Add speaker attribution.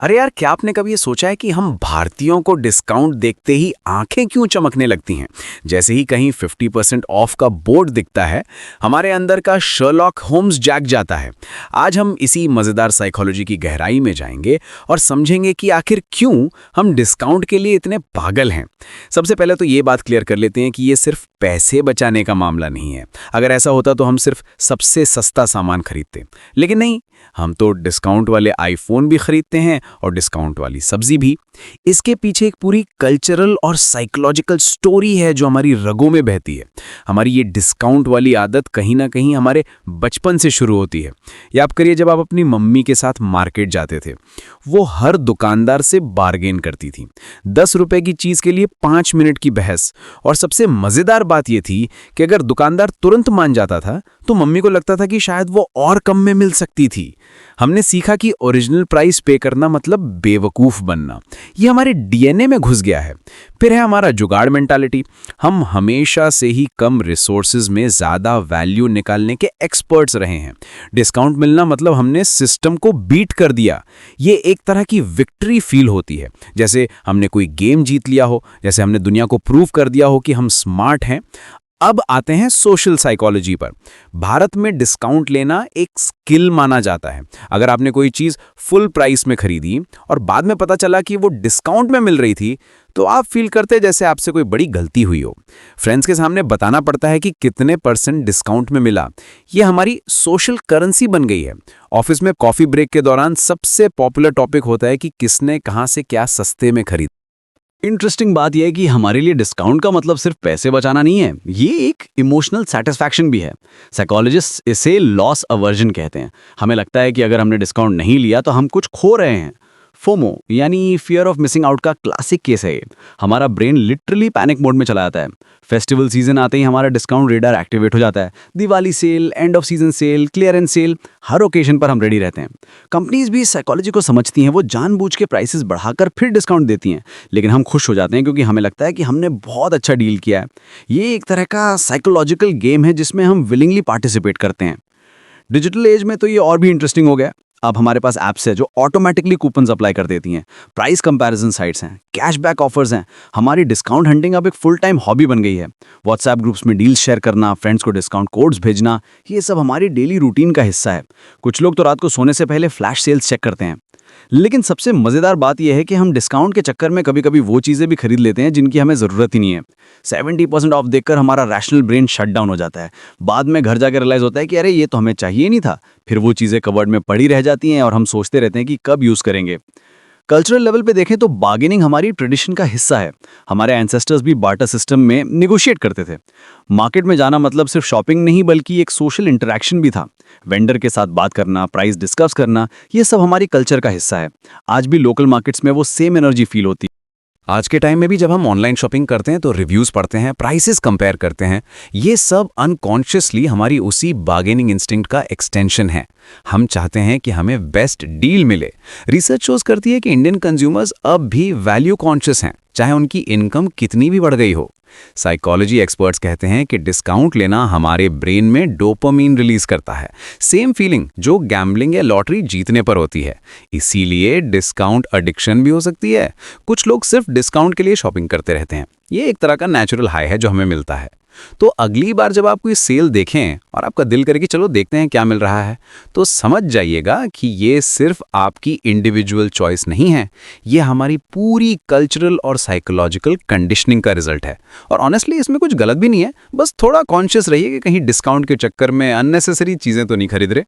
Speaker 1: अरे यार, क्या आपने कभी ये सोचा है कि हम भारतीयों को डिस्काउंट देखते ही आंखें क्यों चमकने लगती हैं? जैसे ही कहीं 50% ऑफ का बोर्ड दिखता है, हमारे अंदर का शर्लॉक होम्स जाग जाता है। आज हम इसी मज़ेदार साइकोलॉजी की गहराई में जाएंगे और समझेंगे कि आखिर क्यों हम डिस्काउंट के लिए इतने पागल हैं। सबसे पहले तो ये बात क्लियर कर लेते हैं कि ये सिर्फ पैसे बचाने का मामला नहीं है। अगर ऐसा होता तो हम सिर्फ सबसे सस्ता सामान खरीदते, लेकिन नहीं, हम तो डिस्काउंट वाले आईफोन भी खरीदते हैं और डिस्काउंट वाली सब्जी भी। इसके पीछे एक पूरी कल्चरल और साइकोलॉजिकल स्टोरी है जो हमारी रगों में बहती है। हमारी ये डिस्काउंट वाली आदत कहीं ना कहीं हमारे बचपन से शुरू होती है। याद करिए, जब आप अपनी मम्मी के साथ मार्केट जाते थे, वो हर दुकानदार से बार्गेन करती थी। 10 रुपए की चीज के लिए 5 मिनट की बहस। और सबसे मजेदार बात यह थी कि अगर दुकानदार तुरंत मान जाता था तो मम्मी को लगता था कि शायद वो और कम में मिल सकती थी। हमने सीखा कि ओरिजिनल प्राइस पे करना मतलब बेवकूफ बनना। ये हमारे डीएनए में घुस गया है। फिर है हमारा जुगाड़ मेंटालिटी। हम हमेशा से ही कम रिसोर्सेज में ज्यादा वैल्यू निकालने के एक्सपर्ट्स रहे हैं। डिस्काउंट मिलना मतलब हमने सिस्टम को बीट कर दिया। ये एक तरह की विक्ट्री फील होती है, जैसे हमने कोई गेम जीत लिया हो, जैसे हमने दुनिया को प्रूव कर दिया हो कि हम स्मार्ट हैं। अब आते हैं सोशल साइकोलॉजी पर। भारत में डिस्काउंट लेना एक स्किल माना जाता है। अगर आपने कोई चीज़ फुल प्राइस में खरीदी और बाद में पता चला कि वो डिस्काउंट में मिल रही थी, तो आप फील करते जैसे आपसे कोई बड़ी गलती हुई हो। फ्रेंड्स के सामने बताना पड़ता है कि कितने % डिस्काउंट में मिला। ये हमारी सोशल करेंसी बन गई है। ऑफिस में कॉफ़ी ब्रेक के दौरान सबसे पॉपुलर टॉपिक होता है कि किसने कहाँ से क्या सस्ते में खरीदा।
Speaker 2: इंटरेस्टिंग बात यह है कि हमारे लिए डिस्काउंट का मतलब सिर्फ पैसे बचाना नहीं है, ये एक इमोशनल सेटिस्फैक्शन भी है। साइकोलॉजिस्ट इसे लॉस अवर्जन कहते हैं। हमें लगता है कि अगर हमने डिस्काउंट नहीं लिया तो हम कुछ खो रहे हैं। फोमो यानी फियर ऑफ मिसिंग आउट का क्लासिक केस है ये। हमारा ब्रेन लिटरली पैनिक मोड में चला जाता है। फेस्टिवल सीजन आते ही हमारा डिस्काउंट रेडार एक्टिवेट हो जाता है। Diwali sale, end of season sale, clearance sale, हर ओकेजन पर हम रेडी रहते हैं। कंपनीज भी साइकोलॉजी को समझती हैं। वो जानबूझ के प्राइसेस बढ़ाकर फिर डिस्काउंट देती हैं, लेकिन हम खुश हो जाते हैं क्योंकि हमें लगता है कि हमने बहुत अच्छा डील किया है। ये एक तरह का साइकोलॉजिकल गेम है जिसमें हम विलिंगली पार्टिसिपेट करते हैं। डिजिटल एज में तो ये और भी इंटरेस्टिंग हो गया। अब हमारे पास ऐप्स है जो ऑटोमेटिकली कूपन्स अप्लाई कर देती हैं। प्राइस कंपैरिजन साइट्स हैं, कैशबैक ऑफर्स हैं। हमारी डिस्काउंट हंटिंग अब एक फुल टाइम हॉबी बन गई है। व्हाट्सएप ग्रुप्स में डील्स शेयर करना, फ्रेंड्स को डिस्काउंट कोड्स भेजना, ये सब हमारी डेली रूटीन का हिस्सा है। कुछ लोग तो रात को सोने से पहले फ्लैश सेल्स चेक करते हैं। लेकिन सबसे मजेदार बात यह है कि हम डिस्काउंट के चक्कर में कभी कभी वो चीजें भी खरीद लेते हैं जिनकी हमें जरूरत ही नहीं है। 70% ऑफ देखकर हमारा रैशनल ब्रेन शट डाउन हो जाता है। बाद में घर जाकर रियलाइज होता है कि अरे ये तो हमें चाहिए नहीं था। फिर वो चीजें कबर्ड में पड़ी रह जाती हैं और हम सोचते रहते हैं कि कब यूज करेंगे। कल्चरल लेवल पे देखें तो बार्गेनिंग हमारी ट्रेडिशन का हिस्सा है। हमारे एंसेस्टर्स भी बार्टर सिस्टम में निगोशिएट करते थे। मार्केट में जाना मतलब सिर्फ शॉपिंग नहीं बल्कि एक सोशल इंटरेक्शन भी था। वेंडर के साथ बात करना, प्राइस डिस्कस करना, ये सब हमारी कल्चर का हिस्सा है। आज भी लोकल मार्केट्स में वो सेम एनर्जी फील होती है।
Speaker 1: आज के टाइम में भी जब हम ऑनलाइन शॉपिंग करते हैं तो रिव्यूज़ पढ़ते हैं, प्राइसेस कंपेयर करते हैं। ये सब अनकॉन्शियसली हमारी उसी बार्गेनिंग इंस्टिंक्ट का एक्सटेंशन है। हम चाहते हैं कि हमें बेस्ट डील मिले। रिसर्च शोज करती है कि इंडियन कंज्यूमर्स अब भी वैल्यू कॉन्शियस हैं, चाहे उनकी इनकम कितनी भी बढ़ गई हो। साइकोलॉजी एक्सपर्ट्स कहते हैं कि डिस्काउंट लेना हमारे ब्रेन में डोपामीन रिलीज करता है, सेम फीलिंग जो गैम्बलिंग या लॉटरी जीतने पर होती है। इसीलिए डिस्काउंट एडिक्शन भी हो सकती है। कुछ लोग सिर्फ डिस्काउंट के लिए शॉपिंग करते रहते हैं। ये एक तरह का नेचुरल हाई है जो हमें मिलता है। तो अगली बार जब आप कोई सेल देखें और आपका दिल करे कि चलो देखते हैं क्या मिल रहा है, तो समझ जाइएगा कि ये सिर्फ आपकी इंडिविजुअल चॉइस नहीं है, ये हमारी पूरी कल्चरल और साइकोलॉजिकल कंडीशनिंग का रिजल्ट है। और ऑनेस्टली इसमें कुछ गलत भी नहीं है, बस थोड़ा कॉन्शियस रहिए कि कहीं डिस्काउंट के चक्कर में अननेसेसरी चीज़ें तो नहीं खरीद रहे।